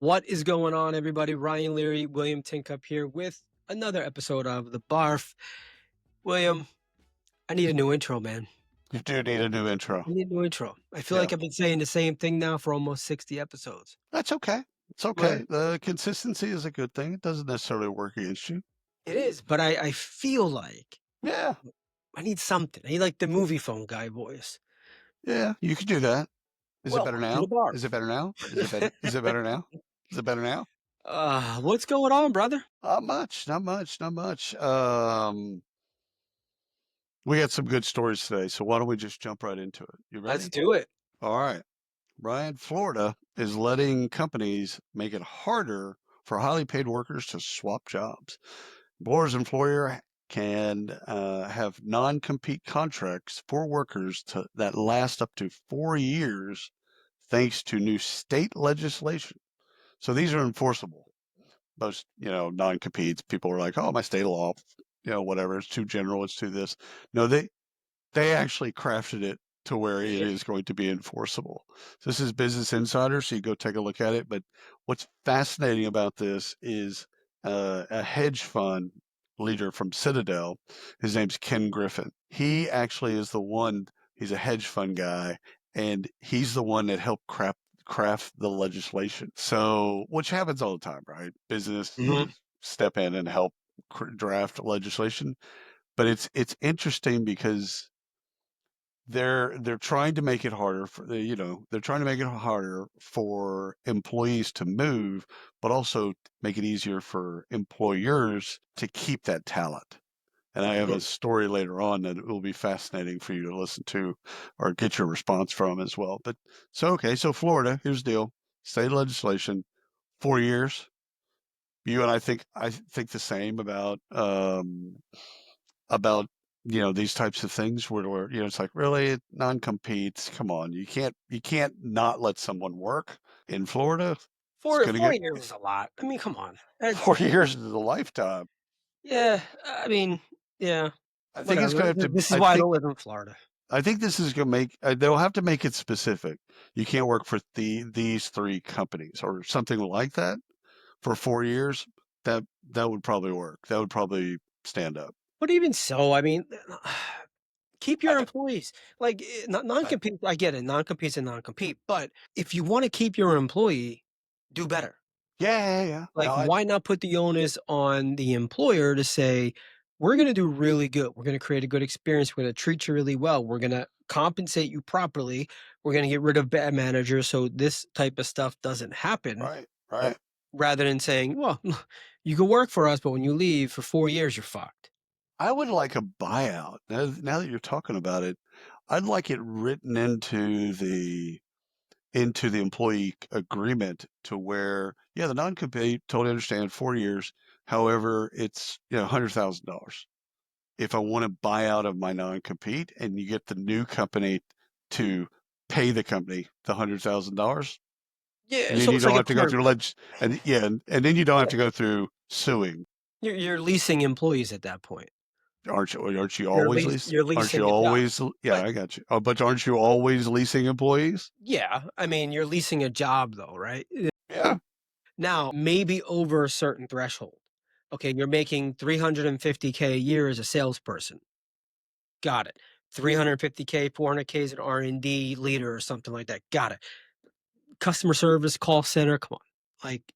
What is going on, everybody? Ryan Leary, William Tincup here with another episode of The Barf. William, I need a new intro, man. You do need a new I intro. need a new intro. I feel Yeah. like I've been saying the same thing now for almost 60 episodes. That's okay. It's Right. okay. The consistency is a good thing. It doesn't necessarily work against you. It is, but I feel like Yeah. I need something. I need like the movie phone guy voice. Yeah. You could do that. Is it better Welcome to The now? Is it Barf. better now? Is it better now? Is it better now? What's going on, brother? Not much. Not much. Not much. We got some good stories today, so why don't we just jump right into it? You Let's ready? do it. All right. Ryan, Florida is letting companies make it harder for highly paid workers to swap jobs. Employers employer can have non-compete contracts for workers that last up to 4 years, thanks to new state legislation. So these are enforceable. Most, non-competes, people are like, oh, my state law, whatever, it's too general, it's too this. No, they actually crafted it to where it is going to be enforceable. So this is Business Insider, so you go take a look at it. But what's fascinating about this is a hedge fund leader from Citadel. His name's Ken Griffin. He actually is the one, he's a hedge fund guy, and he's the one that helped craft the legislation. So, which happens all the time, right? Business step in and help draft legislation. But it's interesting because they're trying to make it harder for they're trying to make it harder for employees to move, but also make it easier for employers to keep that talent. And I have a story later on that will be fascinating for you to listen to or get your response from as well. But so Florida, here's the deal. State legislation, 4 years. You and I think the same about these types of things where it's like, really, non-competes, come on, you can't not let someone work in Florida. It's Four gonna four get years is a lot. I mean, come on. 4 years is a lifetime. Yeah, I mean, yeah, I think it's whatever. gonna have to This is I why I think don't live in Florida. I think this is gonna make they'll have to make it specific. You can't work for these three companies or something like that for 4 years. That would probably work. That would probably stand up. But even so, I mean, keep I your know. employees. Like, I, non-compete, I get it, non-compete's a non-compete, but if you wanna keep your employee, do better. yeah, yeah, yeah. Like, No, why not put the onus on the employer to say, "We're gonna do really good. We're gonna create a good experience. We're gonna treat you really well. We're gonna compensate you properly. We're gonna get rid of bad managers so this type of stuff doesn't happen," right, right. rather than saying, "Well, you can work for us, but when you leave for 4 years, you're fucked." I would like a buyout. Now that you're talking about it, I'd like it written into the employee agreement to where, yeah, the non-compete, totally understand, 4 years. However, it's $100,000. If I want to buy out of my non-compete, and you get the new company to pay the company the $100,000, Yeah, and then so you it's don't like a have to go pyramid. through and then you don't have to go through suing. You're leasing employees at that point. Aren't you always You're aren't you leasing a job. always yeah, But I got you. Oh, but aren't you always leasing employees? yeah, I mean, you're leasing a job though, right? Yeah. Now, maybe over a certain threshold. Okay, you're making 350K a year as a salesperson. Got it. 350K, 400K as an R&D leader or something like that. Got it. Customer service, call center, come on. Like,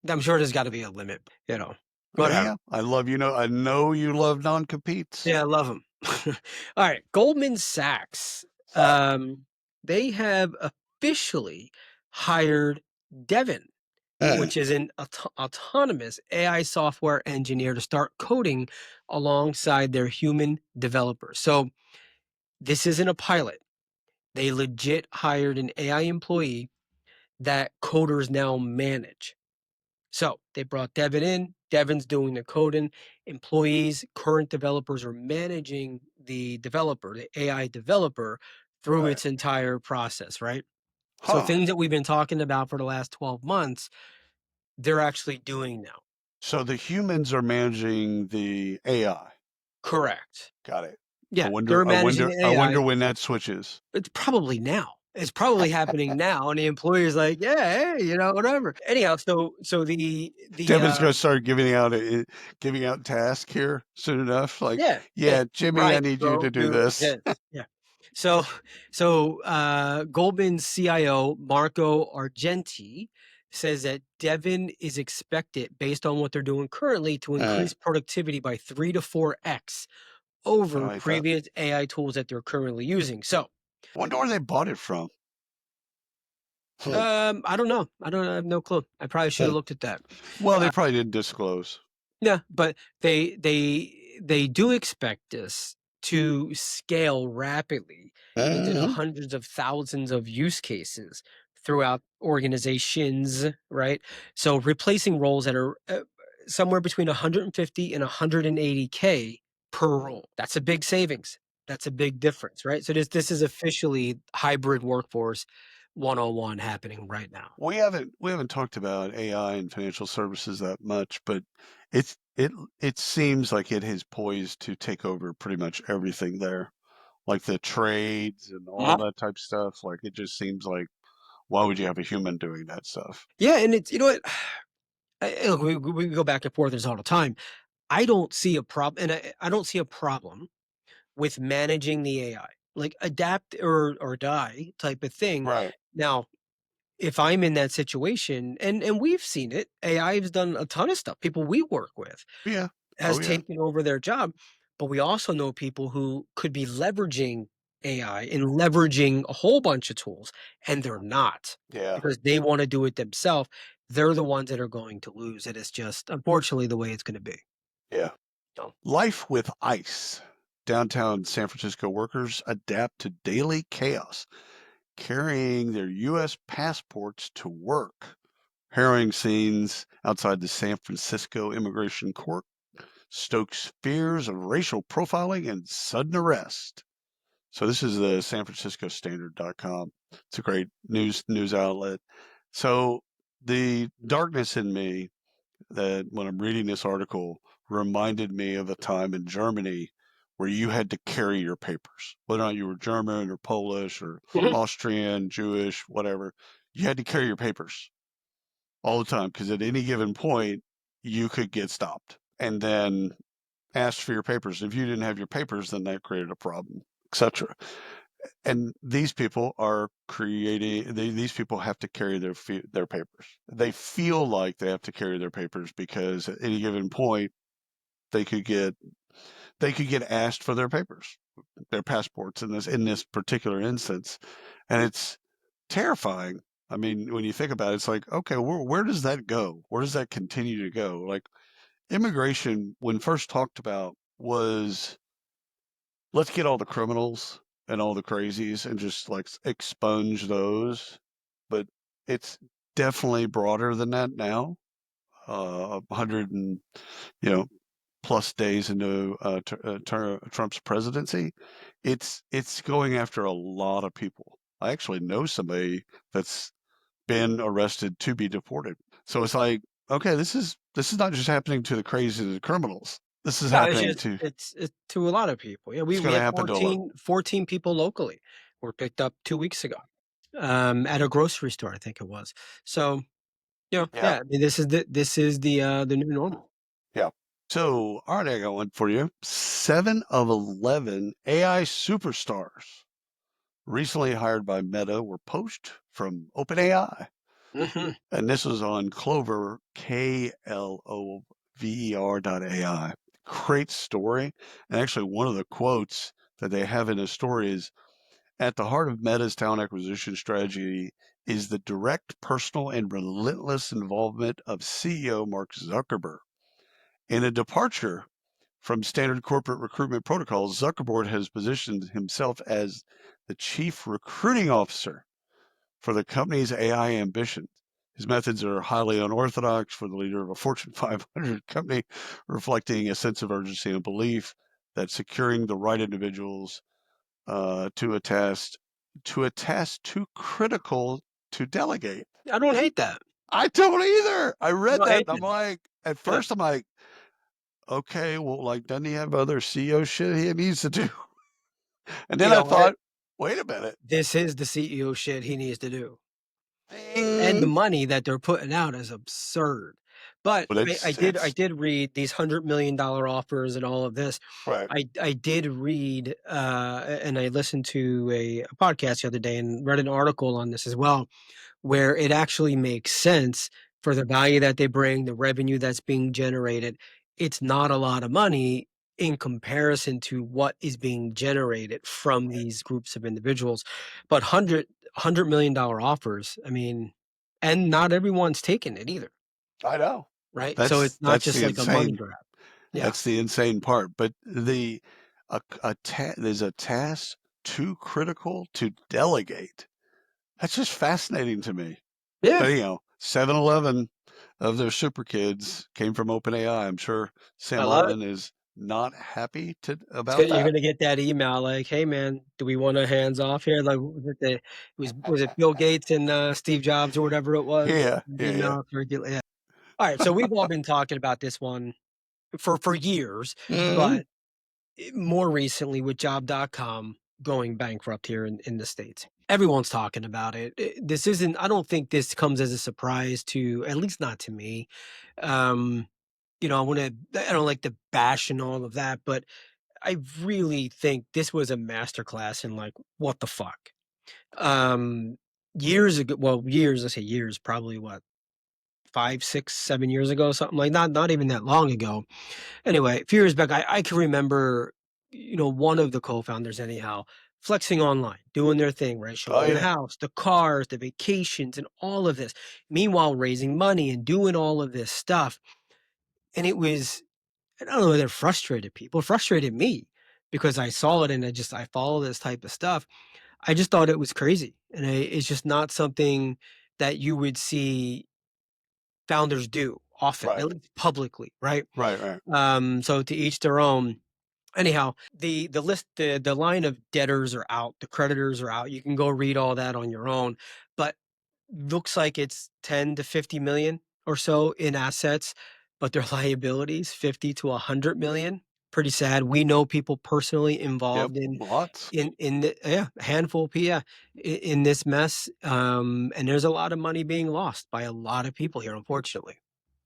I'm sure there's gotta be a limit, Yeah, whatever. yeah. I know you love non-competes. Yeah, I love them. All right, Goldman Sachs, they have officially hired Devin, which is an autonomous AI software engineer to start coding alongside their human developers. So this isn't a pilot. They legit hired an AI employee that coders now manage. So they brought Devin in. Devin's doing the coding. Employees, current developers are managing the developer, the AI developer, through Right. its entire process, right? So Huh. things that we've been talking about for the last 12 months, they're actually doing now. So the humans are managing the AI. Correct. Got it. I Yeah, wonder they're I managing wonder the I AI. wonder when that switches. It's probably now. it's probably happening now, and the employer's like, "Yeah, hey, whatever." Anyhow, so Devin's gonna start giving out tasks here soon enough. Like, yeah, yeah, yeah, Jimmy, I right, need you go to do do this. this. Yeah. So Goldman CIO Marco Argenti says that Devin is expected, based on what they're doing currently, to increase productivity by 3 to 4x I over like that. previous AI tools that they're currently using. So, Wonder where they bought it from. I don't know. I have no clue. I probably should have looked at that. Well, they probably didn't disclose. Yeah, but they do expect us to scale rapidly into the hundreds of thousands of use cases throughout organizations, right? So replacing roles that are somewhere between 150 and 180K per role. That's a big savings. That's a big difference, right? So this is officially hybrid workforce 101 happening right now. We haven't talked about AI and financial services that much, but it seems like it is poised to take over pretty much everything there. Like the trades and all that type stuff. Like it just seems like why would you have a human doing that stuff? Yeah, and it's what look, we go back and forth this all the time. I don't see a problem, and I don't see a problem with managing the AI, like adapt or die type of thing. Right. Now, if I'm in that situation, and we've seen it, AI has done a ton of stuff. People we work with Yeah. has Oh yeah. taken over their job, but we also know people who could be leveraging AI and leveraging a whole bunch of tools, and they're not Yeah. because they want to do it themselves. They're the ones that are going to lose. It is just unfortunately the way it's going to be. Yeah. So, Life with ICE. Downtown San Francisco workers adapt to daily chaos, carrying their U.S. passports to work. Harrowing scenes outside the San Francisco Immigration Court stokes fears of racial profiling and sudden arrest. So this is the San Francisco Standard.com. It's a great news outlet. So the darkness in me that when I'm reading this article reminded me of a time in Germany where you had to carry your papers, whether or not you were German or Polish or mhm. Austrian, Jewish, whatever. You had to carry your papers all the time because at any given point you could get stopped and then asked for your papers. If you didn't have your papers, then that created a problem, etc. And these people are creating. These people have to carry their papers. They feel like they have to carry their papers because at any given point they could get asked for their papers, their passports in this particular instance, and it's terrifying. I mean, when you think about it, it's like, okay, where does that go? Where does that continue to go? Like immigration, when first talked about, was let's get all the criminals and all the crazies and just like expunge those. But it's definitely broader than that now. 100 and you know plus days into Trump's presidency, it's going after a lot of people. I actually know somebody that's been arrested to be deported. So it's like, okay, this is not just happening to the crazy and the criminals. This is No, it's happening just to it's to a lot of people. Yeah, it's we going to had happen to a lot. 14 people locally were picked up 2 weeks ago, at a grocery store, I think it was. So, Yeah, yeah, I mean, the new normal. yeah. So, all right, I got one for you. 7 of 11 AI superstars recently hired by Meta were poached from OpenAI. Mhm. And this was on Clover, KLOVER.ai. Great story. And actually, one of the quotes that they have in the story is at the heart of Meta's talent acquisition strategy is the direct, personal, and relentless involvement of CEO Mark Zuckerberg. In a departure from standard corporate recruitment protocols, Zuckerberg has positioned himself as the chief recruiting officer for the company's AI ambitions. His methods are highly unorthodox for the leader of a Fortune 500 company, reflecting a sense of urgency and belief that securing the right individuals to a task too critical to delegate. I don't hate that. I don't either. I I read don't that hate and I'm that. like, at Yeah. first I'm like, okay, well, like, doesn't he have other CEO shit he needs to do? And then You I know what? thought, Wait a minute. This is the CEO shit he needs to do. And the Ding. money that they're putting out is absurd. But But I it's did read these $100 million offers and all of this. right. I did read, and I listened to a podcast the other day and read an article on this as well, where it actually makes sense for the value that they bring, the revenue that's being generated. It's not a lot of money in comparison to what is being generated from Right. these groups of individuals. But $100 million offers, I mean, and not everyone's taking it either, I know. right? So it's not That's just the like a money insane grab. Yeah. that's the insane part. But there's a task too critical to delegate. That's just fascinating to me. Yeah. But anyhow, 7-Eleven of their super kids came from OpenAI. I'm sure I Sam love it. Altman is not happy It's about good. You're that. gonna get that email like, "Hey, man, do we want a hands off here?" Like, was it Bill Gates and, Steve Jobs or whatever it was? Yeah, The yeah, yeah. email circula yeah. Alright, so we've all been talking about this one for years, Mhm. but, more recently with Job.com going bankrupt here in the States. Everyone's talking about it. This isn't I don't think this comes as a surprise to at least not to me. Um, I don't like to bash and all of that, but I really think this was a masterclass in, like, what the fuck. Um, years ago well, years, I say years, probably what, 5, 6, 7 years ago, something like not even that long ago. Anyway, a few years back, I can remember, one of the co-founders anyhow, flexing online, doing their thing, right? Oh, Showing the yeah. house, the cars, the vacations, and all of this. Meanwhile, raising money and doing all of this stuff. And it was I don't know whether it frustrated people, it frustrated me because I saw it and I follow this type of stuff. I just thought it was crazy. And it's just not something that you would see founders do often, Right. at least publicly, right? Right, right. So to each their own. Anyhow, the line of debtors are out, the creditors are out. You can go read all that on your own, but looks like it's 10 to 50 million or so in assets, but their liabilities 50 to 100 million. Pretty sad. We know people personally Yep. involved Lots. in the yeah, a handful of yeah, in this mess. And there's a lot of money being lost by a lot of people here, unfortunately.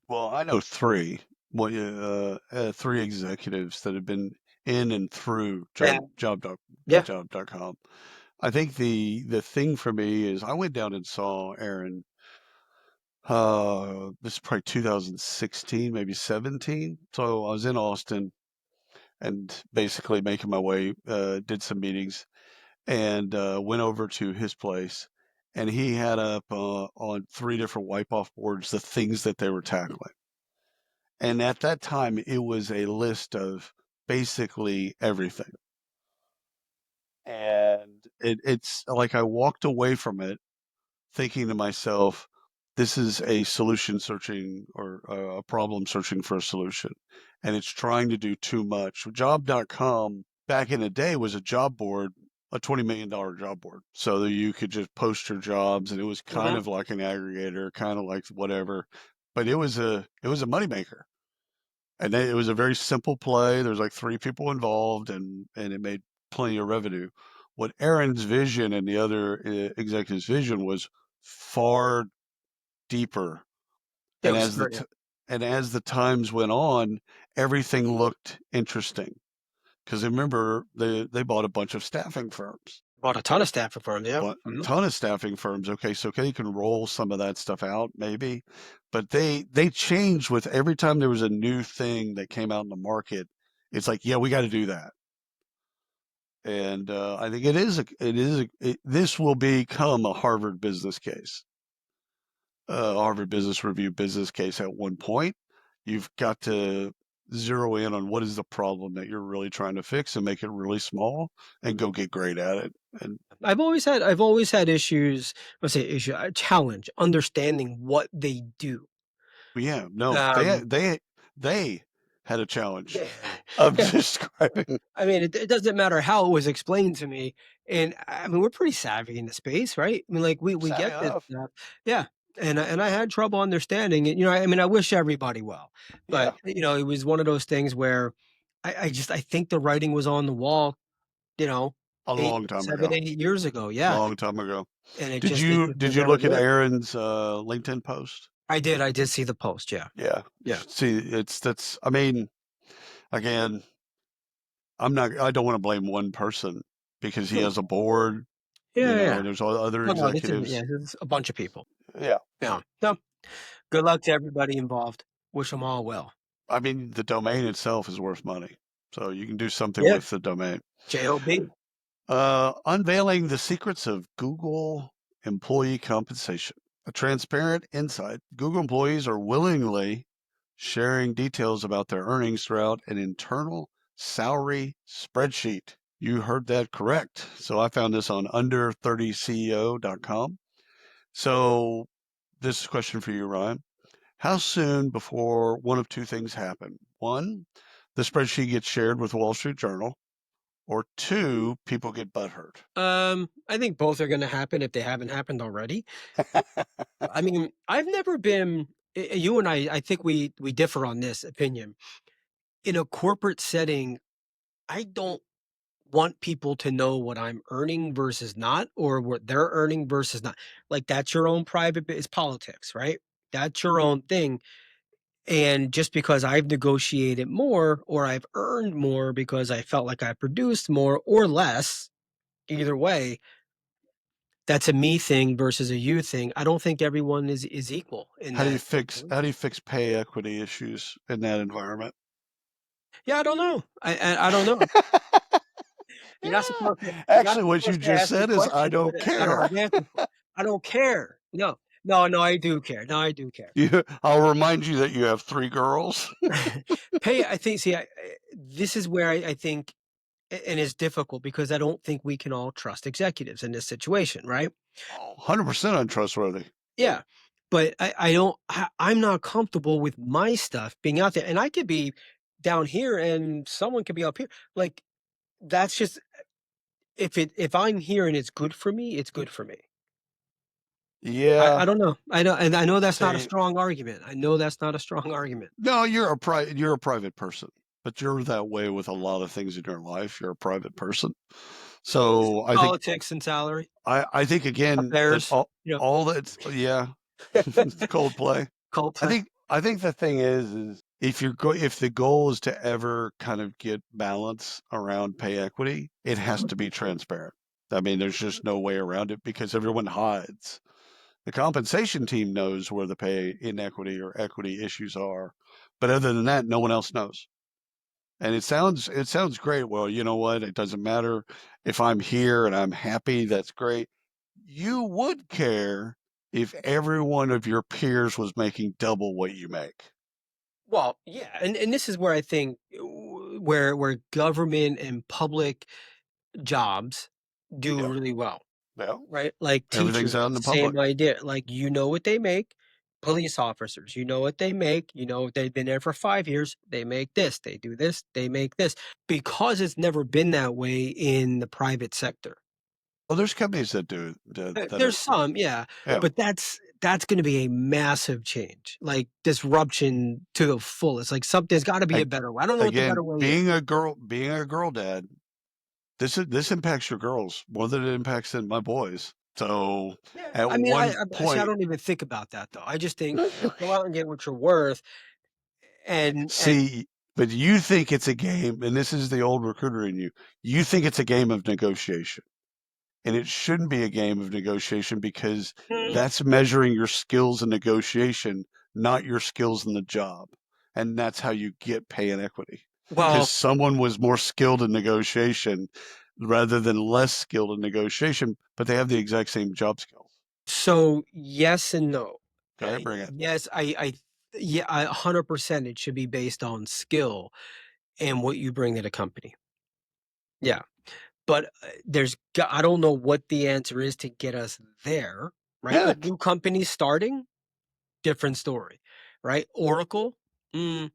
Well, I know 3, well, 3 executives that have been in and through Yeah. Yeah. job.com. I think the thing for me is I went down and saw Aaron, this is probably 2016, maybe 17. So I was in Austin and basically making my way, did some meetings and went over to his place. And he had up on 3 different wipe off boards the things that they were tackling. And at that time, it was a list of basically everything. And it's like I walked away from it thinking to myself, this is a solution searching or a problem searching for a solution. And it's trying to do too much. Job.com back in the day was a job board, a $20 million job board. So that you could just post your jobs and it was kind Mhm. of like an aggregator, kind of like whatever. But it was a moneymaker. And then it was a very simple play. There's like 3 people involved and it made plenty of revenue. What Aaron's vision and the other executives' vision was far deeper. It And was as smart. Yeah. and as the times went on, everything looked interesting. Because remember, they bought a bunch of staffing firms, Bought a ton of staffing firms. Yeah. but a Mhm. ton of staffing firms. Okay, so they can roll some of that stuff out, maybe, but they changed with every time there was a new thing that came out in the market. It's like, yeah, we got to do that. And I think this will become a Harvard business case, Harvard Business Review business case at one point. You've got to zero in on what is the problem that you're really trying to fix and make it really small and go get great at it. And I've always had issues, let's say issue, challenge understanding what they do. yeah, no, Um, they had a challenge yeah, of yeah. describing I mean, it doesn't matter how it was explained to me, and I mean, we're pretty savvy in the space, right? I mean, like we savvy get this enough. stuff, yeah. And I had trouble understanding it. I mean, I wish everybody well, but Yeah, it was one of those things where I think the writing was on the wall. You know, A 8 long time 7, ago. 8 years ago, yeah, Long time ago. and it Did just it you just did it you never look at worked. Aaron's, LinkedIn post? I did see the post, yeah, Yeah. yeah. See, that's I mean, again, I don't wanna blame one person because he No. has a board, Yeah, yeah. and there's other No, no, this isn't yeah, executives. this is a bunch of people. Yeah. Yeah. No, good luck to everybody involved. Wish them all well. I mean, the domain itself is worth money, so you can do something Yeah, with the domain. JOB. Unveiling the secrets of Google employee compensation. A transparent insight. Google employees are willingly sharing details about their earnings throughout an internal salary spreadsheet. You heard that correct. So I found this on under30ceo.com. So this is a question for you, Ryan. How soon before one of two things happen? One, the spreadsheet gets shared with the Wall Street Journal, or two, people get butthurt. I think both are gonna happen if they haven't happened already. I mean, I've never been you and I think we differ on this opinion. In a corporate setting, I don't want people to know what I'm earning versus not, or what they're earning versus not. Like, that's your own private it's politics, right? That's your own thing. And just because I've negotiated more or I've earned more because I felt like I produced more or less, either way, that's a me thing versus a you thing. I don't think everyone is equal in How do you that. fix how do you fix pay equity issues in that environment? Yeah, I don't know. I don't know. You're not Actually, what you supposed to just ask me said is I questions don't that I don't care. have answers for. I don't care. No. No, no, I do care. No, I do care. I'll remind you that you have 3 girls. Pay I think see, this is where I think and it's difficult because I don't think we can all trust executives in this situation, right? Oh, 100% untrustworthy. Yeah. But I don't I'm not comfortable with my stuff being out there. And I could be down here and someone could be up here. Like, that's just if I'm here and it's good for me, it's good for me. I Yeah. don't know. I know and I know that's not a See, strong argument. I know that's not a strong argument. no, you're a private person, but you're that way with a lot of things in your life. You're a private person. So Politics and salary, I think again that affairs, you all that's yeah, know, Coldplay. Coldplay. I think the thing is if the goal is to ever kind of get balance around pay equity, it has to be transparent. I mean, there's just no way around it because everyone hides. The compensation team knows where the pay inequity or equity issues are, but other than that, no one else knows. And it sounds great. Well, you know what? It doesn't matter if I'm here and I'm happy. That's great. You would care if every one of your peers was making double what you make. Well, yeah, and this is where I think where government and public jobs do Yeah. really well, Yeah. right? Like Everything's teachers, out in the public. same idea. Like, you know what they make. Police officers, you know what they make. You know they've been there for 5 years. They make this. They do this. They make this because it's never been that way in the private sector. Well, there's companies that do that There's are some, yeah, yeah. but that's gonna be a massive change, like, disruption to the fullest, like, there's gotta be a Ag- better way. I don't know what the Again, better way is. being a girl dad, this impacts your girls more than it impacts than my boys. So Yeah, at I mean, one I see, I point, don't even think about that, though. I just think, go out and get what you're worth, and see, but you think it's a game, and this is the old recruiter in you. You think it's a game of negotiation. And it shouldn't be a game of negotiation because mm, that's measuring your skills in negotiation, not your skills in the job. And that's how you get pay and equity. Because well, someone was more skilled in negotiation rather than less skilled in negotiation, but they have the exact same job skills. so yes and no. Okay, bring it. Yes, yeah, 100% it should be based on skill and what you bring to the company. Yeah. But, I don't know what the answer is to get us there, right? Like, Pick. new companies starting, different story, right? Oracle, I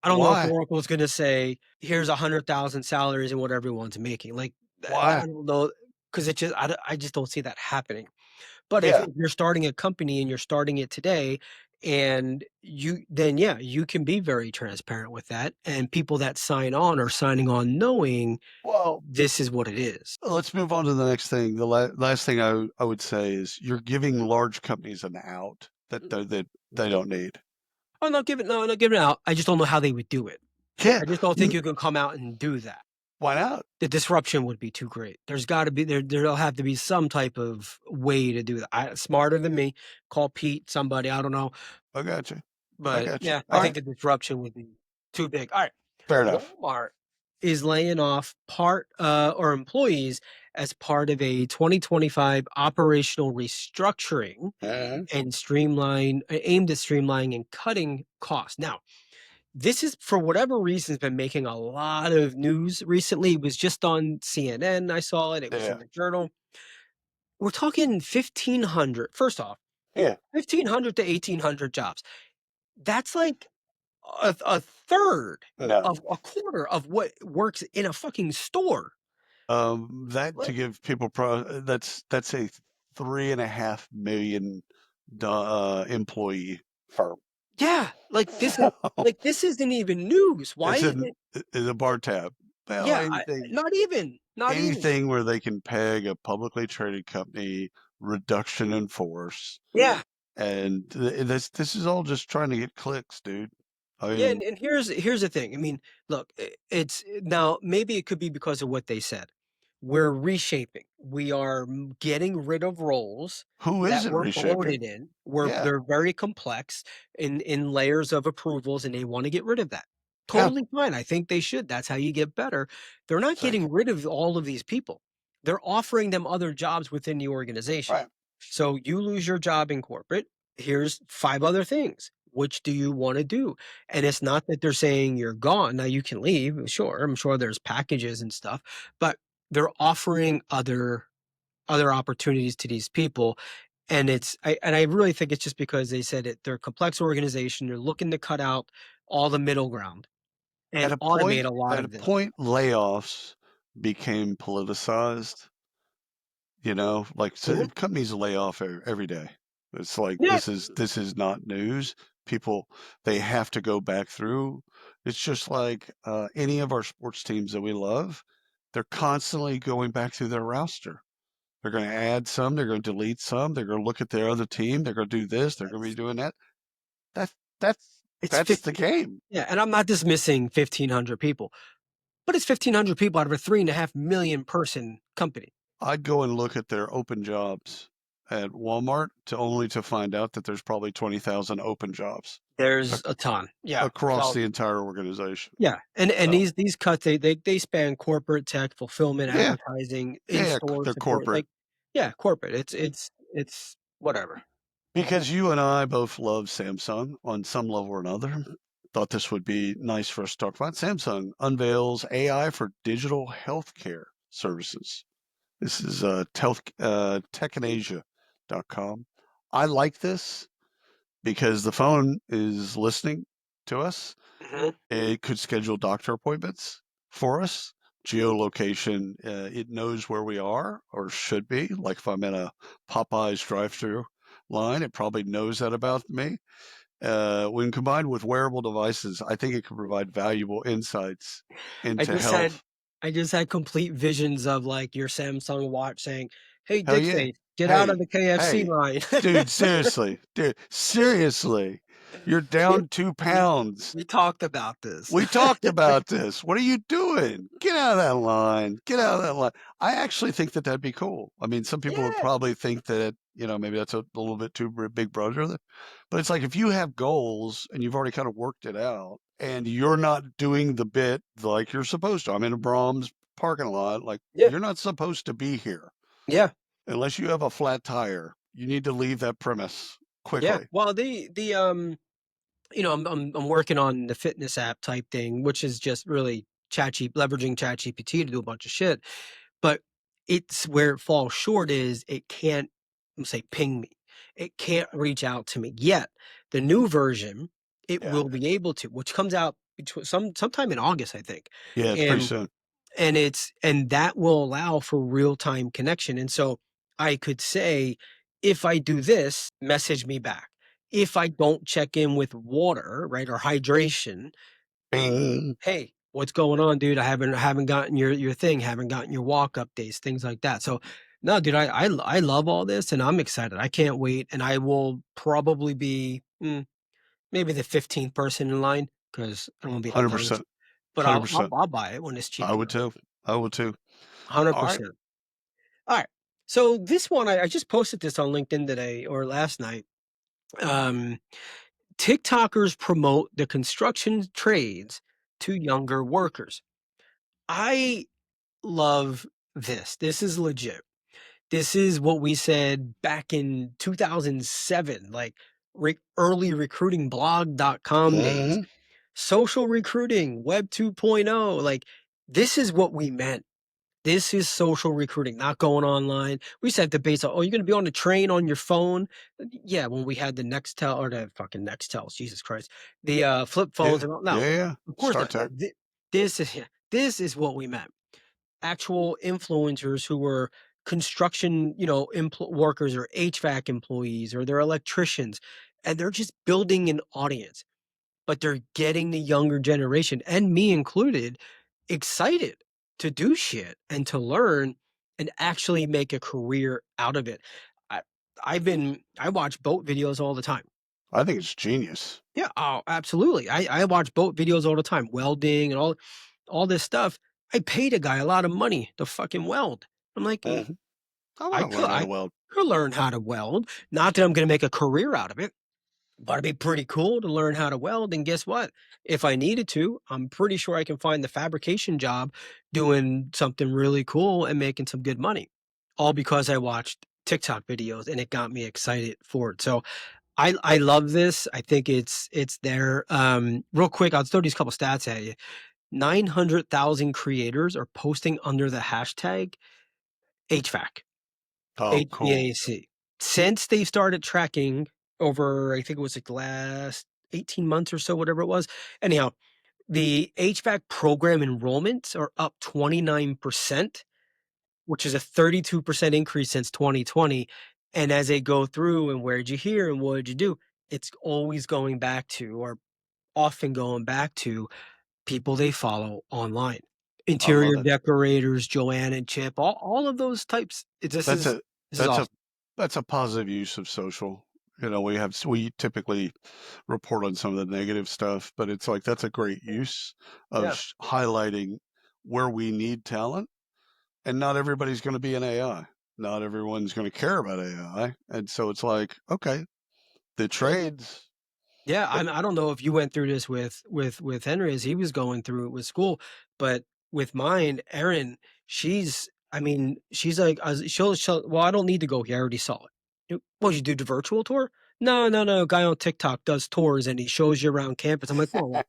don't know if Why? Oracle is gonna say, "Here's 100,000 salaries and what everyone's making." Like, I Why? don't know, because it just I just don't see that happening. But if Yeah. you're starting a company and you're starting it today And yeah, you can be very transparent with that, and people that sign on are signing on knowing Well, this is what it is. let's move on to the next thing. The last thing I would say is you're giving large companies an out that they don't need. I'm not giving no, I'm not giving it out. I just don't know how they would do it. Yeah, I just don't think you can come out and do that. why not? The disruption would be too great. There's gotta be there'll have to be some type of way to do that. Smarter than me, call Pete, somebody, I don't know. I got you. I But got you. yeah, I All think right, the disruption would be too big. All right. fair enough. Walmart is laying off or employees as part of a 2025 operational restructuring and aimed at streamlining and cutting costs. Now, this is for whatever reason has been making a lot of news recently. It was just on CNN. I saw it. It was in Yeah, the journal. We're talking 1,500. First off, yeah. 1,500 to 1,800 jobs. That's like a third No. of a quarter of what works in a fucking store. That to Like, give people that's a 3.5 million employee firm. yeah, So this isn't even news. Why it's isn't it? in the bar tab. Well, Yeah, not even. anything where they can peg a publicly traded company reduction in force, Yeah, and this is all just trying to get clicks, dude. I yeah, mean, and here's the thing. I mean, look, it's now maybe it could be because of what they said. We're reshaping. We are getting rid of roles who that isn't we're reshaping? bloated in. Where Yeah, they're very complex in layers of approvals, and they want to get rid of that. yeah, Totally fine. I think they should. That's how you get better. They're not exactly. getting rid of all of these people. They're offering them other jobs within the organization. Right, So you lose your job in corporate. Here's five other things. Which do you want to do? And it's not that they're saying you're gone. Now you can leave. Sure. I'm sure there's packages and stuff, but they're offering other opportunities to these people. And I really think it's just because they said they're a complex organization. They're looking to cut out all the middle ground and automate a lot at a of this. point, layoffs became politicized. You know, like so Mhm. companies lay off every day. It's like Yeah, this is not news. People they have to go back through. It's just like any of our sports teams that we love. They're constantly going back through their roster. They're going to add some. They're going to delete some. They're going to look at their other team. They're going to do this. They're going to be doing that. That's that's it's that's 50. the game. Yeah, and I'm not dismissing 1,500 people, but it's 1,500 people out of a 3.5 million person company. I'd go and look at their open jobs at Walmart to only to find out that there's probably 20,000 open jobs There's a ton. Yeah. across So the entire organization. yeah, and So these cuts they span corporate tech, fulfillment, yeah, advertising, yeah, in-store they're support, corporate. like yeah, corporate. It's whatever. Because you and I both love Samsung on some level or another. Thought this would be nice for us to talk about. Samsung unveils AI for digital healthcare services. This is techinasia.com. I like this because the phone is listening to us. Mhm. It could schedule doctor appointments for us. Geolocation, it knows where we are or should be. Like if I'm in a Popeyes drive-through line, it probably knows that about me. When combined with wearable devices, I think it can provide valuable insights I into just had health. I just had complete visions of like your Samsung watch saying, "Hey, Hell yeah. Dickface, get out of Hey, the KFC hey, line." dude, seriously, you're we, down two we pounds. we talked about this. We talked about this. What are you doing? Get out of that line. Get out of that line. I actually think that that'd be cool. I mean, some people would Yeah, probably think that, maybe that's a little bit too big brother. But it's like if you have goals and you've already kind of worked it out and you're not doing the bit like you're supposed to. I'm in a Brahms parking lot. Like yeah, you're not supposed to be here yeah, unless you have a flat tire. You need to leave that premise yeah. quickly. Well, I'm working on the fitness app type thing, which is just really leveraging ChatGPT to do a bunch of shit. But it's where it falls short is it can't, say, ping me. It can't reach out to me yet. The new version, it Yeah. will be able to, which comes out between sometime in August, I think. Yeah, it's pretty And soon. and that will allow for real time connection. And so I could say, if I do this, message me back. if I don't check in with water, right, or hydration, Bing. "Hey, what's going on, dude? I haven't gotten your thing, haven't gotten your walk updates," things like that. So, no, dude, I love all this, and I'm excited. I can't wait, and I will probably be, maybe the 15th person in line because I don't wanna be that first, 100%. but I'll 100%. I'll buy it when it's I cheap would enough. too. I would too. All right. 100%. Alright. So this one, I just posted this on LinkedIn today or last night. Um, TikTokers promote the construction trades to younger workers. I love this. This is legit. This is what we said back in 2007, like early recruitingblog.com days. Mhm. Social recruiting, Web 2.0, like this is what we meant. This is social recruiting, not going online. We used to have debates, oh, you're gonna be on the train on your phone. Yeah, when we had the Nextel or the fucking Nextels, Jesus Christ. The flip phones Yeah. and all. Yeah, No, yeah, yeah. of course Star not. Trek. This is this is what we meant. Actual influencers who were construction, workers or HVAC employees or they're electricians, and they're just building an audience, but they're getting the younger generation, and me included, excited to do shit and to learn and actually make a career out of it. I I watch boat videos all the time. I think it's genius. Yeah, oh, absolutely. I watch boat videos all the time, welding and all this stuff. I paid a guy a lot of money to fucking weld. I'm like, Mhm. I I wanna could learn how to I weld. could learn how to weld. Not that I'm gonna make a career out of it, but it'd be pretty cool to learn how to weld. And guess what? If I needed to, I'm pretty sure I can find the fabrication job doing something really cool and making some good money. All because I watched TikTok videos and it got me excited for it. So I love this. I think it's there. Real quick, I'll throw these couple stats at you. 900,000 creators are posting under the hashtag HVAC, Oh, cool. HVAC. Since they started tracking over, I think it was like the last 18 months or so, whatever it was. Anyhow, the HVAC program enrollments are up 29%, which is a 32% increase since 2020. And as they go through and where'd you hear and what'd you do, it's always going back to, or often going back to, people they follow online. I love Interior it. decorators, Joanne and Chip, all of those types. That's a This is that's a awesome. that's a positive use of social. We typically report on some of the negative stuff, but it's like that's a great use of Yeah. highlighting where we need talent. And not everybody's going to be an AI. Not everyone's going to care about AI. And so it's like, okay, the trades. Yeah, But I don't know if you went through this with Henry as he was going through it with school, but with mine, Erin, I mean, she's like, she'll, well, I don't need to go here. I already saw it. What you do the virtual tour? No, no, no. Guy on TikTok does tours and he shows you around campus. I'm like, whoa,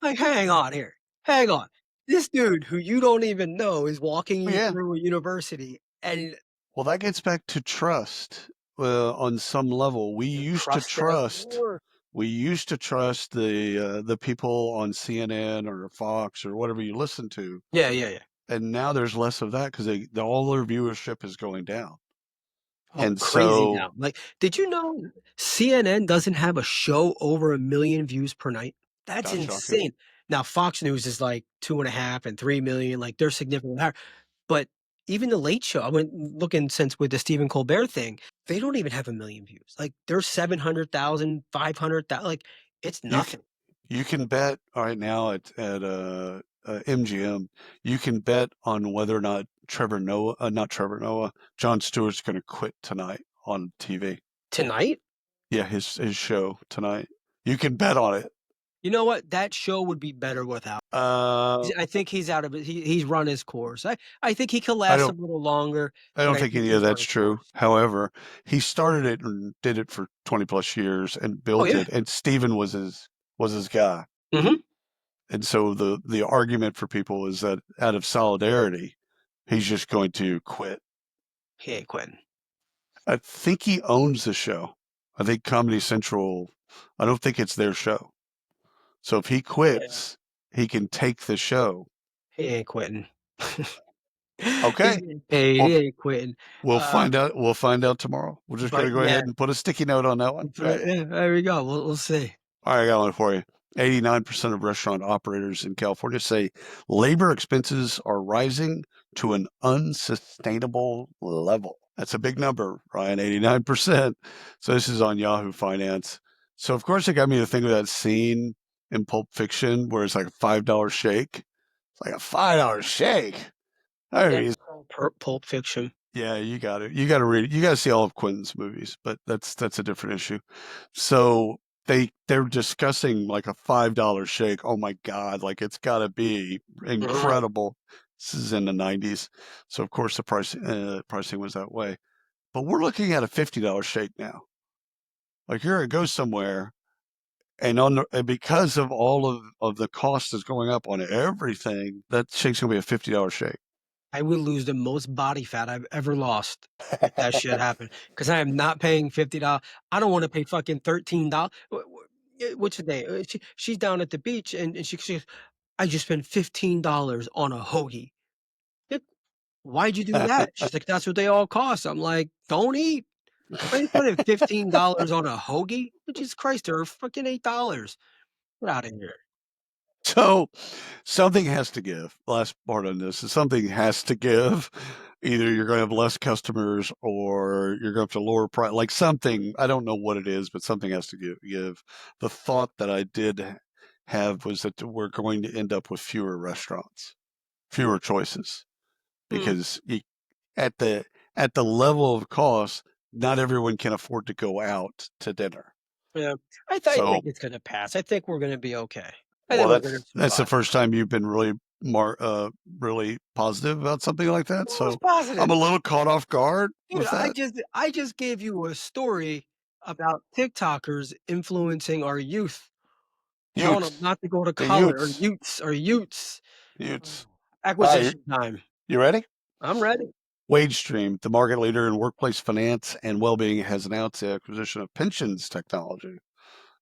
like, hang on here, hang on. This dude who you don't even know is walking you yeah, through a university and well, that gets back to trust. On some level, you trust them more. we used to trust the people on CNN or Fox or whatever you listen to, Yeah, yeah, yeah. and now there's less of that because all their viewership is going down. Oh, And crazy so, now. Like, did you know CNN doesn't have a show over 1,000,000 views per night? That's that's shocking. insane. Now, Fox News is like 2.5 and 3,000,000, like, they're significantly higher. But even The Late Show, I went looking since with the Stephen Colbert thing, they don't even have 1,000,000 views. Like, they're 700,000, 500,000. Like, it's You c nothing. you can bet right now at MGM, you can bet on whether or not not Trevor Noah, Jon Stewart's gonna quit tonight on TV. Tonight? Yeah, his show tonight. You can bet on it. You know what? That show would be better without. Uh, I think he's out of it. He's run his course. I think he could I last a don't little longer, I but don't I think think any of he's run that's his true. course. However, he started it and did it for 20 plus years and Oh, built yeah. it, and Steven was his guy. Mhm. And so the argument for people is that out of solidarity, he's just going to quit. He ain't quitting. I think he owns the show. I think Comedy Central, I don't think it's their show. So if he Yeah. quits, he can take the show. He ain't quitting. Okay. He's getting paid. Well, He ain't quitting. we'll Uh, find out. We'll find out tomorrow. We're just but gonna go yeah, ahead and put a sticky note on that one. Right. yeah, there we go. We'll see. All right, I got one for you. 89% of restaurant operators in California say labor expenses are rising to an unsustainable level. That's a big number, Ryan, 89%. So this is on Yahoo Finance. So of course it got me to think of that scene in Pulp Fiction where it's like a $5 shake. It's like a $5 shake. I Yeah, mean, Pulp Fiction. yeah, you got it. You got to read it. You got to see all of Quentin's movies, but that's a different issue. So they're discussing like a $5 shake. Oh my God, like it's got to be Mhm. incredible. This is in the 90s, so of course the pricing was that way. But we're looking at a $50 shake now. Like you're gonna go somewhere, and because of all of the cost that's going up on everything, that shake's gonna be a $50 shake. I would lose the most body fat I've ever lost if that shit happened. Because I am not paying $50. I don't want to pay fucking $13. What's the day? She's down at the beach and she goes, I just spent $15 on a hoagie. Like, why'd you do that? She's like, that's what they all cost. I'm like, don't eat. Why are you spending $15 on a hoagie? Jesus Christ, they're fucking $8. Get out of here. So something has to give. Last part on this is something has to give. Either you're going to have less customers or you're going to have to lower price. Like something, I don't know what it is, but something has to give. The thought that I did have was that we're going to end up with fewer restaurants, fewer choices, Hmm. because at the at the level of cost, not everyone can afford to go out to dinner. Yeah. I So think it's gonna pass. I think we're gonna be okay. I think well, we're gonna that's the survive. first time you've been really positive about something like that. I was So I'm positive. a little caught off guard Dude, with that. I just gave you a story about TikTokers influencing our youth, telling them Utes, not to go to the college Utes, or Utes. Utes. All right, Acquisition time. you ready? I'm ready. WageStream, the market leader in workplace finance and well-being, has announced the acquisition of pensions technology.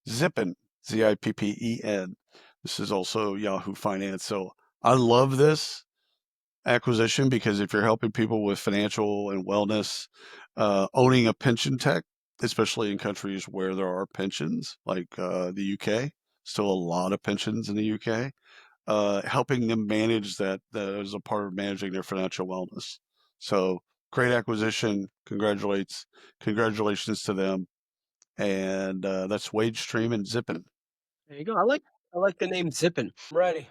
Zippen, Zippen. This is also Yahoo Finance. So I love this acquisition because if you're helping people with financial and wellness, owning a pension tech, especially in countries where there are pensions, like the UK, still a lot of pensions in the UK, helping them manage that as a part of managing their financial wellness. So great acquisition. Congratulations to them. And that's WageStream and Zippen. There you go. I like the name Zippin. I'm ready.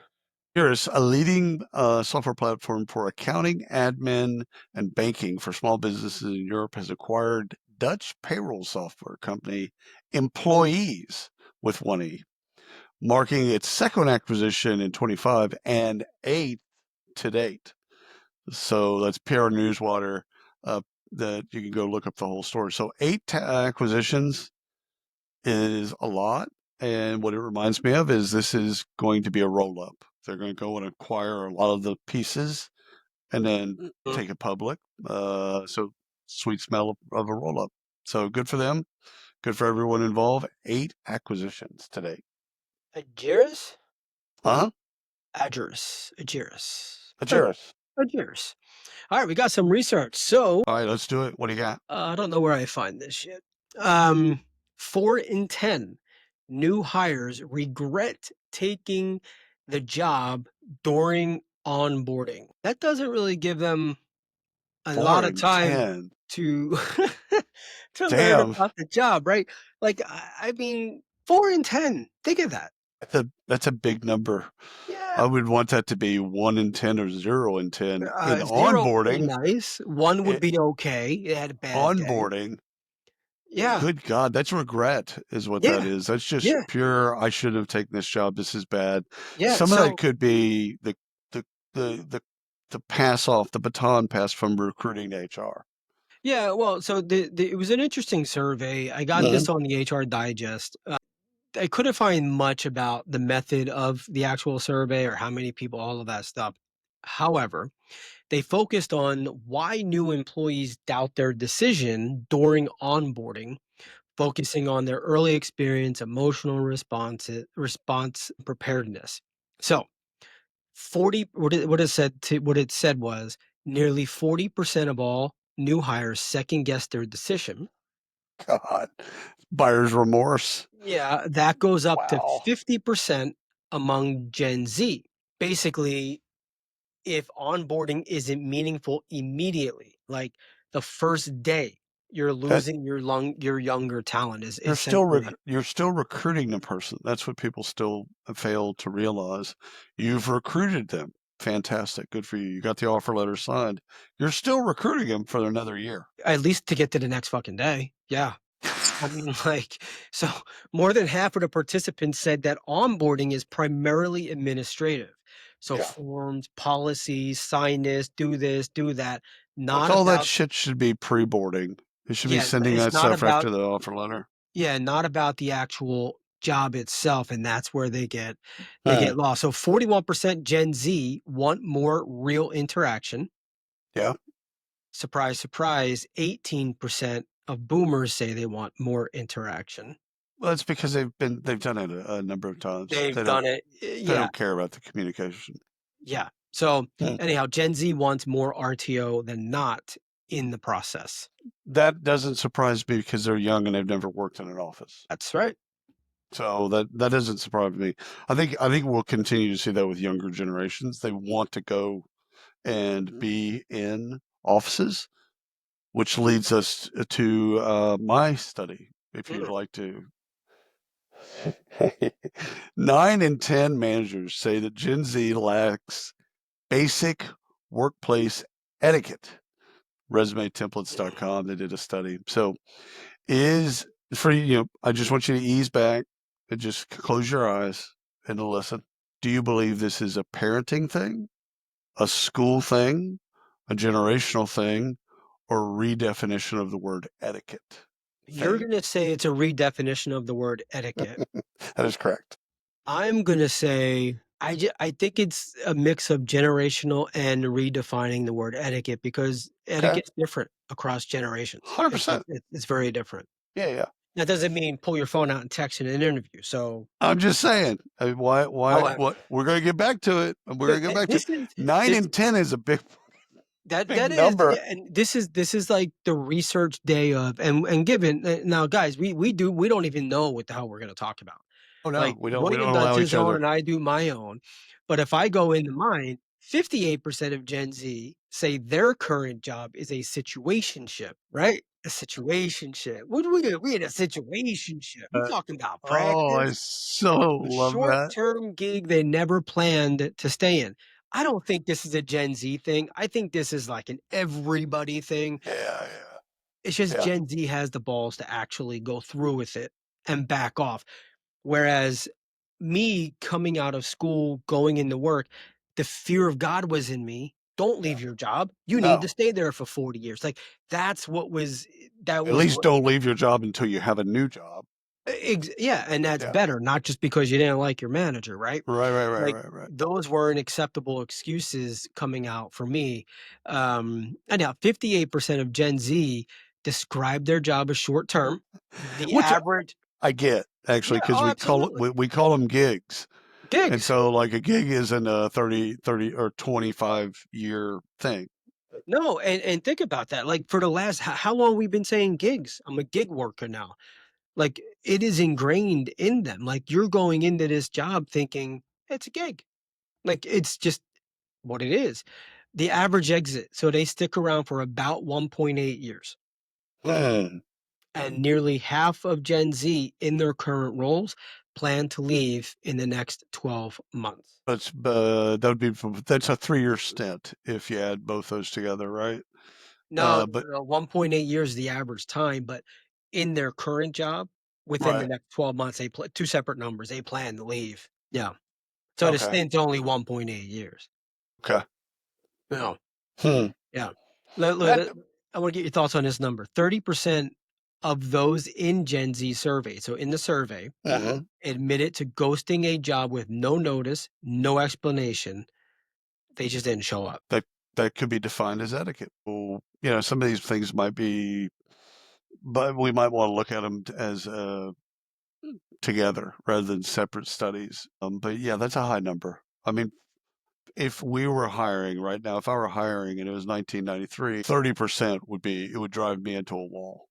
Here's a leading software platform for accounting, admin, and banking for small businesses in Europe has acquired Dutch payroll software company Employees with 1E, marking its second acquisition in 25 and eighth to date. So that's PR Newswater. Uh, that you can go look up the whole story. So acquisitions is a lot. And what it reminds me of is this is going to be a roll up. They're going to go and acquire a lot of the pieces and then Mhm. take it public. So sweet smell of a roll up. So good for them. Good for everyone involved. 8 acquisitions today. Agiris? Huh? Agiris. Ajeris. Agiris. All right, we got some research. So All right, let's do it. What do you got? I don't know where I find this shit. Um, 4 in 10 new hires regret taking the job during onboarding. That doesn't really give them a Four lot of and time ten. to to learn Damn. about the job, right? Like I mean, 4 in 10. Think of that. That's a big number. Yeah, I would want that to be 1 in 10 or 0 in 10 in zero would be onboarding. nice. One would It, be okay. It had a bad day. onboarding. Yeah, Good God, that's regret, is what that yeah, is. That's just yeah, pure. I should have taken this job. This is bad. yeah. Some of that So could be the the the the pass off, the baton pass from recruiting to HR. yeah, well, so it was an interesting survey. I got Mhm. this on the HR Digest. I couldn't find much about the method of the actual survey or how many people, all of that stuff. However, they focused on why new employees doubt their decision during onboarding, focusing on their early experience, emotional response preparedness. So 40 what it said was Nearly 40% of all new hires second guess their decision. God, buyer's remorse. Yeah, that goes up to Wow. 50% among Gen Z. Basically, if onboarding isn't meaningful immediately, like the first day, you're That losing your younger talent is you're still essentially. you're still recruiting the person. That's what people still fail to realize. You've recruited them. Fantastic. Good for you. You got the offer letter signed. You're still recruiting them for another year. At least to get to the next fucking day. Yeah. I mean, like, so more than half of the participants said that onboarding is primarily administrative. So Yeah. forms, policies, sign this, do that. Like Not all that about, shit should be pre-boarding. It should be yeah, sending it's that not stuff about, after the offer letter. yeah, not about the actual job itself. And that's where they Hmm. get lost. So 41% Gen Z want more real interaction. Yeah. Surprise, surprise, 18% of boomers say they want more interaction. Well, it's because they've done it a number of times. They've done it. They Yeah, don't care about the communication. yeah. So Hmm. anyhow, Gen Z wants more RTO than not in the process. That doesn't surprise me because they're young and they've never worked in an office. That's right. So that doesn't surprise me. I think we'll continue to see that with younger generations. They want to go and be in offices, which leads us to my study. If you'd Mm. like to, 9 in 10 managers say that Gen Z lacks basic workplace etiquette. ResumeTemplates.com. They did a study. So is for I just want you to ease back and just close your eyes and to listen. Do you believe this is a parenting thing, a school thing, a generational thing, or a redefinition of the word etiquette You're thing? going to say it's a redefinition of the word etiquette. That is correct. I'm going to say I think it's a mix of generational and redefining the word etiquette because Okay. etiquette's different across generations. It's just 100%. it's very different. Yeah, yeah. That doesn't mean pull your phone out and text in an interview. So, I'm just saying. I mean, what? however, We're going to get back to it. And we're going but to get back to it. this is 9 this in 10 is a big that is number. yeah, and this is like the research day of and given now, guys, we don't even know what the hell we're gonna talk about. Oh no, Like we William don't does allow each his own other. and I do my own. But if I go into mine, 58% of Gen Z say their current job is a situationship, right? A situationship. What do we do? We in a situationship. We talking about Oh, I practice. so A love that. short-term gig they never planned to stay in. I don't think this is a Gen Z thing. I think this is like an everybody thing. Yeah, It's just yeah, Gen Z has the balls to actually go through with it and back off. Whereas me coming out of school, going into work, the fear of God was in me. Don't yeah. leave your job. You need to No, stay there for 40 years. Like that's what was that at was least what don't leave your job until you have a new job. yeah, and that's Yeah. better, not just because you didn't like your manager, right? Right, right, right, Like, right, right. those weren't acceptable excuses coming out for me. And now 58% of Gen Z describe their job as short term. The Which average I get actually yeah, because oh, we call it absolutely. we call them gigs, and Gigs. so like a gig isn't a 30 or 25-year thing. No, and think about that. Like, for the last how long we've been saying gigs? I'm a gig worker now. Like, it is ingrained in them. Like, you're going into this job thinking, "It's a gig." Like, it's just what it is. The average exit, so they stick around for about 1.8 years, Hmm. and nearly half of Gen Z in their current roles plan to leave in the next 12 months. That's a 3-year stint if you add both those together, right? No, But 1.8 years is the average time, but in their current job, within the right. next 12 months, they pla 2 separate numbers, they plan to leave. Yeah. So the Okay. stint's only 1.8 years. Okay. Yeah, Hmm. yeah. That. I wanna get your thoughts on this number. 30% of those in Gen Z survey, so in the survey, Mhm. admitted to ghosting a job with no notice, no explanation. They just didn't show up. That that could be defined as etiquette. Well, some of these things might be, but we might want to look at them as together rather than separate studies. But yeah, that's a high number. I mean, if we were hiring right now, if I were hiring and it was 1993, 30% would drive me into a wall.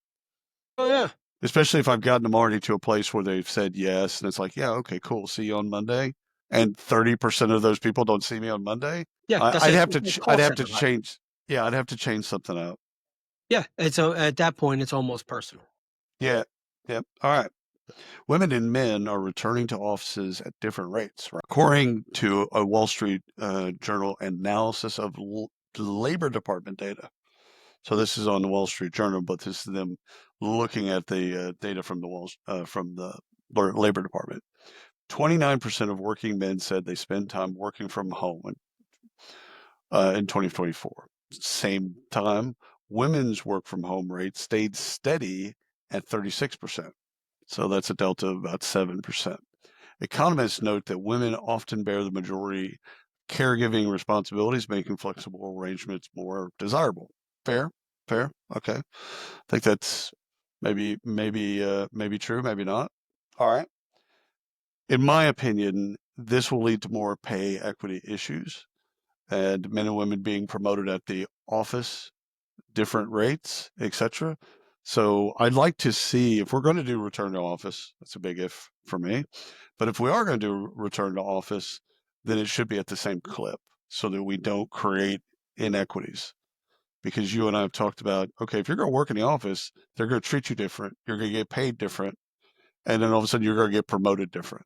Oh yeah. Especially if I've gotten them already to a place where they've said yes, and it's like, yeah, okay, cool, see you on Monday, and 30% of those people don't see me on Monday. Yeah, that's I'd a have to, call I'd have to center hire. change. Yeah, I'd have to change something up. Yeah, and so at that point, it's almost personal. Yeah. Yep. All right. Women and men are returning to offices at different rates, right? According to a Wall Street Journal analysis of Labor Department data. So this is on the Wall Street Journal, but this is them looking at the data from the Labor Department. 29% of working men said they spend time working from home in 2024. Same time, women's work from home rate stayed steady at 36%. So that's a delta of about 7%. Economists note that women often bear the majority caregiving responsibilities, making flexible arrangements more desirable. Fair, fair, okay. I think that's maybe true, maybe not. All right. In my opinion, this will lead to more pay equity issues and men and women being promoted at the office, different rates, etc. So I'd like to see if we're going to do return to office. That's a big if for me. But if we are going to do return to office, then it should be at the same clip so that we don't create inequities. Because you and I have talked about, okay, if you're going to work in the office, they're going to treat you different. You're going to get paid different. And then all of a sudden you're going to get promoted different.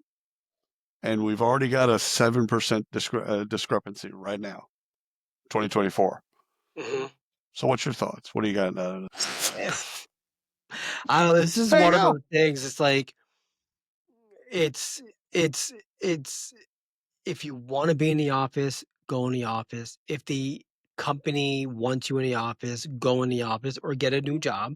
And we've already got a 7% discrepancy right now, 2024. Hmm. So what's your thoughts? What do you got? I don't know. This is There you one of go. those things. It's like it's it's if you want to be in the office, go in the office. If the company wants you in the office, go in the office or get a new job,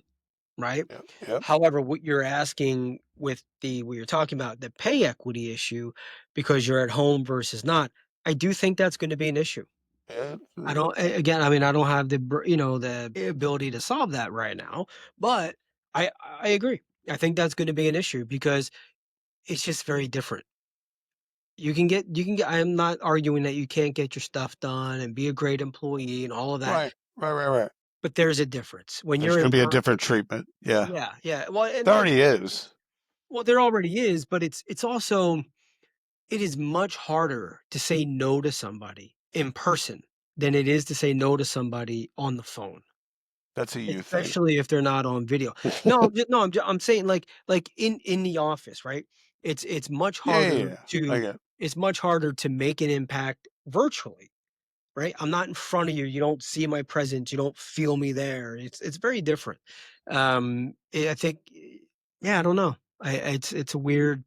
right? Yep. Yep. However, what you're asking with what you're talking about, the pay equity issue, because you're at home versus not, I do think that's going to be an issue. Yeah. I don't, again, I mean, I don't have the ability to solve that right now, but I agree. I think that's going to be an issue because it's just very different. I'm not arguing that you can't get your stuff done and be a great employee and all of that, Right. Right. Right. Right. but there's a difference when There's you're going in to be a different treatment. Yeah. yeah, yeah. Well, and There already is. well, there already is, but it's also it is much harder to say no to somebody in person than it is to say no to somebody on the phone, That's a you thing. especially if they're not on video. No, no, I'm saying like in the office, right? It's much Yeah. Yeah. harder Yeah. I to get it. it's much harder to make an impact virtually, right? I'm not in front of you. You don't see my presence. You don't feel me there. It's very different. I think, yeah, I don't know. It's a weird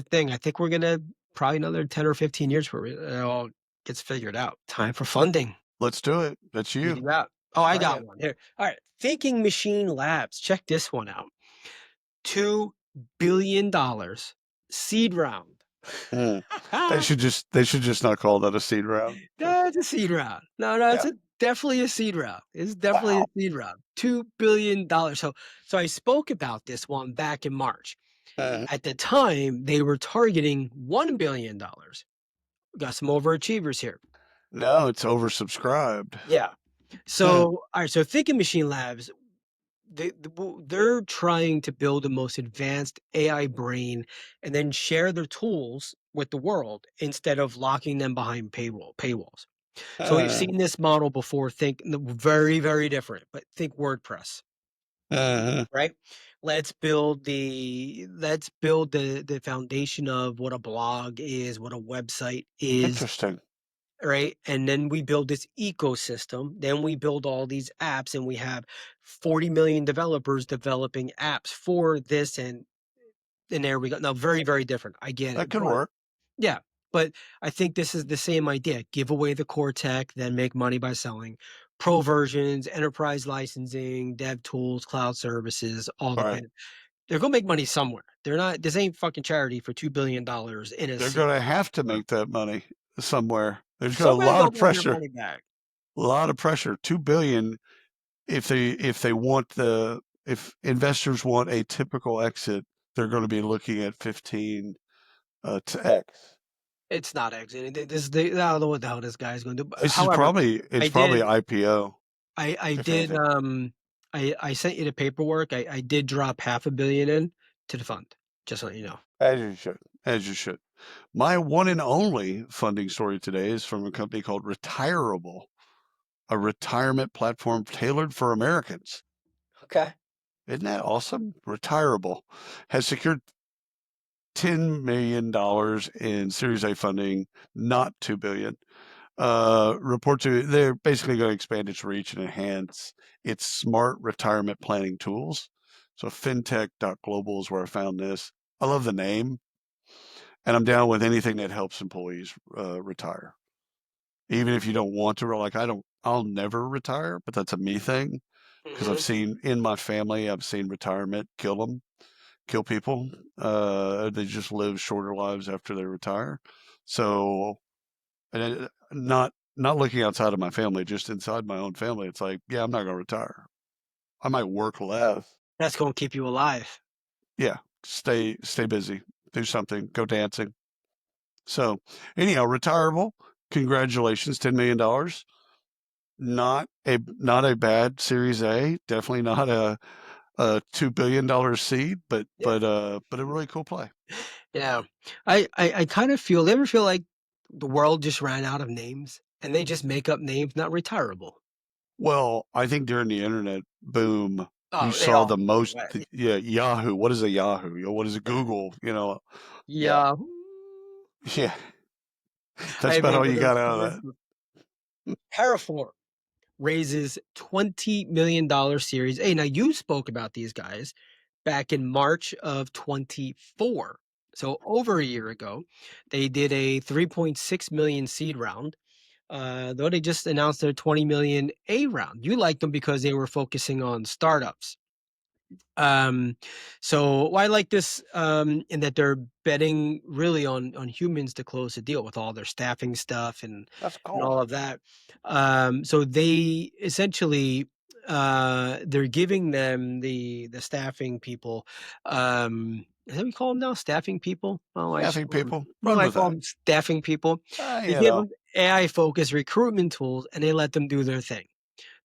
thing. I think we're gonna probably another 10 or 15 years where it all gets figured out. Time for funding. Let's do it. That's What you. do you got? Oh, I Bring got it. one here. All right, Thinking Machine Labs. Check this one out. $2 billion seed round. Mm. They should just not call that a seed round. That's a seed round. No, it's Yeah. definitely a seed round. It's definitely a Wow. seed round. $2 billion. So I spoke about this one back in March. Uh, At the time, they were targeting $1 billion. Got some overachievers here. no, it's oversubscribed. Yeah. Huh. So all right. So Thinking Machine Labs, they're trying to build the most advanced AI brain and then share their tools with the world instead of locking them behind paywalls. So we've Uh, seen this model before. Think very, very different, but think WordPress, uh, right? Let's build the foundation of what a blog is, what a website is, interesting. right? And then we build this ecosystem. Then we build all these apps, and we have 40 million developers developing apps for this, and there we go. Now, very, very different. I get That it, could but work. yeah, but I think this is the same idea. Give away the core tech, then make money by selling pro versions, enterprise licensing, dev tools, cloud services, all All the right. kind of they're gonna make money somewhere. They're not this ain't fucking charity for $2 billion in a They're seat. going to have to make that money somewhere. There's got a Somebody's lot gonna of want their pressure. money back. A lot of pressure. 2 billion. If investors want a typical exit, they're going to be looking at 15 to X. It's not exiting. I don't know what the hell this guy is going to do. This is However, it's I probably did IPO, I if did, anything. I sent you the paperwork. I did drop 500 million in to the fund, just so you know. As you should. As you should. My one and only funding story today is from a company called Retirable, a retirement platform tailored for Americans. Okay. Isn't that awesome? Retirable has secured $10 million in Series A funding, not $2 billion. They're basically going to expand its reach and enhance its smart retirement planning tools. So fintech.global is where I found this. I love the name, and I'm down with anything that helps employees retire. Even if you don't want to, like I'll never retire, but that's a me thing because I've Hmm. seen in my family, I've seen retirement kill people. They just live shorter lives after they retire. So, and not looking outside of my family, just inside my own family, it's like, yeah, I'm not going to retire. I might work less. That's going to keep you alive. Yeah, stay busy, do something, go dancing. So, anyhow, retirable. Congratulations, $10 million. Not a bad Series A. Definitely not a $2 billion seed, Yeah. but a really cool play. Yeah. I kind of feel, they ever feel like the world just ran out of names and they just make up names, not retirable? Well, I think during the internet boom, you Oh, they saw all the went most. away. Yeah, Yahoo. What is a Yahoo? What is a Google? Yeah, Yeah. yeah. I That's about all remember you those got out of that. commercials. Terraform raises $20 million Series A. Now, you spoke about these guys back in March of 24. So over a year ago, they did a 3.6 million seed round. Though they just announced their 20 million A round. You liked them because they were focusing on startups. Um, so why I like this, in that they're betting really on humans to close the deal with all their staffing stuff That's and cool. all of that. So they essentially, they're giving them the staffing people, is that what we call them now? Staffing people? Oh, I should Staffing call them, people, no, run I with call that. them staffing people. They You give know, them AI focused recruitment tools and they let them do their thing.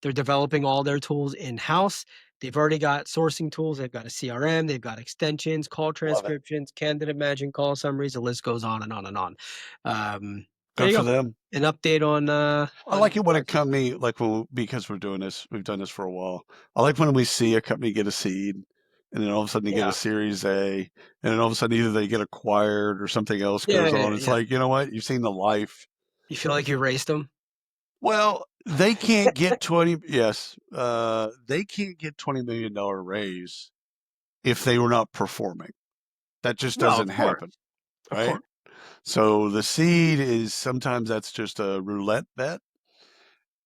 They're developing all their tools in-house. They've already got sourcing tools. They've got a CRM. They've got extensions, call love it. transcriptions, candidate matching, call summaries. The list goes on and on and on. There Good you for go. them. An update I like on it when a company like because we're doing this, we've done this for a while. I like when we see a company get a seed, and then all of a sudden they get a yeah, Series A, and then all of a sudden either they get acquired or something else yeah, goes yeah, on. It's yeah. like, you know what? You've seen the life. You feel like you raced them? Well, they can't get 20. Yes, they can't get $20 million raise if they were not performing. That just No, doesn't of course, happen, of right? course. So the seed is sometimes that's just a roulette bet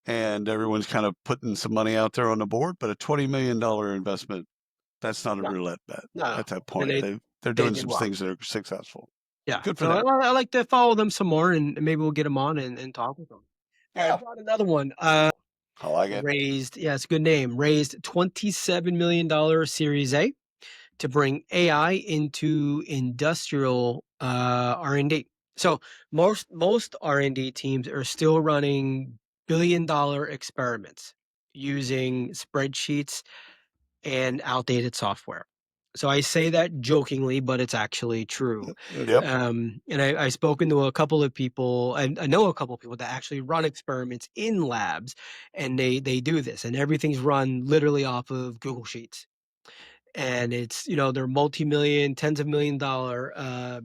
and everyone's kind of putting some money out there on the board. But a $20 million investment, that's not a No, roulette bet no. at that And point. They're they doing did some well. things that are successful. Yeah. Good for So them. I like to follow them some more, and maybe we'll get them on and talk with them. All right, I Yeah, brought another one. I like it. Raised, yeah, it's a good name. Raised $27 million Series A to bring AI into industrial R&D. So most R&D teams are still running billion-dollar experiments using spreadsheets and outdated software. So I say that jokingly, but it's actually true. Yep. And I've spoken to a couple of people. I know a couple of people that actually run experiments in labs, and they do this, and everything's run literally off of Google Sheets. And it's, they're multi-million, tens of million-dollar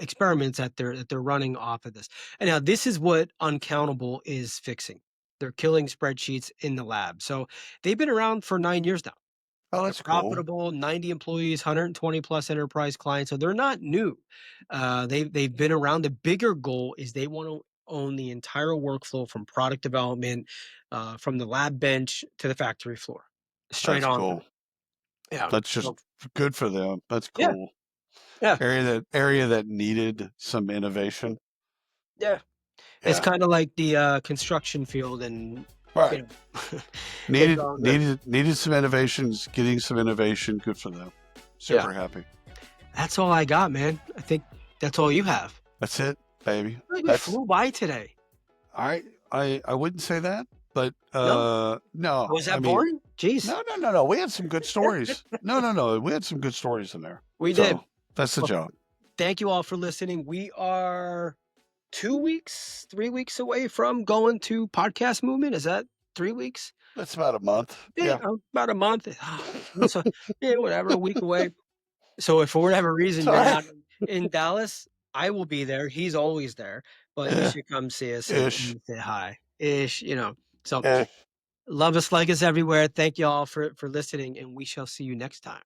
experiments that they're running off of this. And now this is what Uncountable is fixing. They're killing spreadsheets in the lab. So they've been around for 9 years now. Oh, They're that's cool. profitable, 90 employees, 120 plus enterprise clients. So they're not new. They've been around. The bigger goal is they want to own the entire workflow from product development, from the lab bench to the factory floor, straight That's on through. cool. Yeah. That's just So good for them. That's yeah, cool. yeah, Area that needed some innovation. yeah. It's Yeah. kind of like the construction field, and Right. you know, it's Needed all good. needed needed some innovations, getting some innovation. Good for them. Yeah. Super happy. That's all I got, man. I think that's all you have. That's it. baby. We That's flew by today. I wouldn't say that, but No? no, Was I that mean, boring? Jeez. no. We had some good stories. No. We had some good stories in there. We did. So that's the Well, job. thank you all for listening. We are 2 weeks, 3 weeks away from going to podcast movement. Is that 3 weeks? That's about a month. Yeah, Yeah. about a month. So, yeah, whatever, a week away. So if for whatever reason you're Sorry. not in Dallas, I will be there. He's always there, but you Eh, should come see us ish. and say hi. Ish, you know. So Eh. love us, like us everywhere. Thank you all for listening, and we shall see you next time.